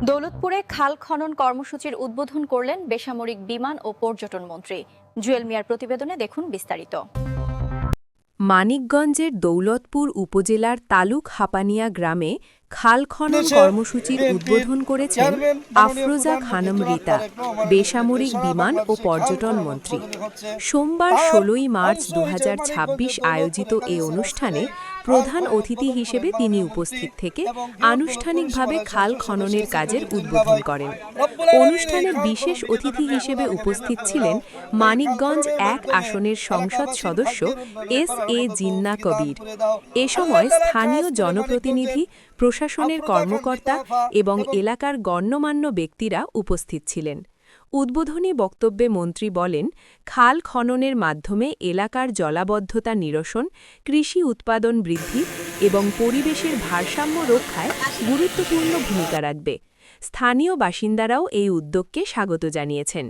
দৌলতপুরে খাল খনন কর্মসূচির উদ্বোধন করলেন বেসামরিক বিমান ও পর্যটন মন্ত্রী জুয়েল মিয়ার প্রতিবেদনে দেখুন বিস্তারিত। মানিকগঞ্জের দৌলতপুর উপজেলার তালুক হাপানিয়া গ্রামে খাল খনন কর্মসূচির উদ্বোধন করেছেন আফরোজা খানম রিতা, বেসামরিক বিমান ও পর্যটন মন্ত্রী। সোমবার ১৬ই মার্চ ২০২৬ আয়োজিত এ অনুষ্ঠানে প্রধান অতিথি হিসেবে তিনি উপস্থিত থেকে আনুষ্ঠানিকভাবে খাল খননের কাজের উদ্বোধন করেন। অনুষ্ঠানের বিশেষ অতিথি হিসেবে উপস্থিত ছিলেন মানিকগঞ্জ ১ আসনের সংসদ সদস্য এস.এ. জিন্নাহ কবির। এ সময় স্থানীয় জনপ্রতিনিধি, প্রশাসনের কর্মকর্তা এবং এলাকার গণ্যমান্য ব্যক্তিরা উপস্থিত ছিলেন। উদ্বোধনী বক্তব্যে মন্ত্রী বলেন, খাল খননের মাধ্যমে এলাকার জলাবদ্ধতা নিরসন, কৃষি উৎপাদন বৃদ্ধি এবং পরিবেশের ভারসাম্য রক্ষায় গুরুত্বপূর্ণ ভূমিকা রাখবে। স্থানীয় বাসিন্দারাও এই উদ্যোগকে স্বাগত জানিয়েছেন।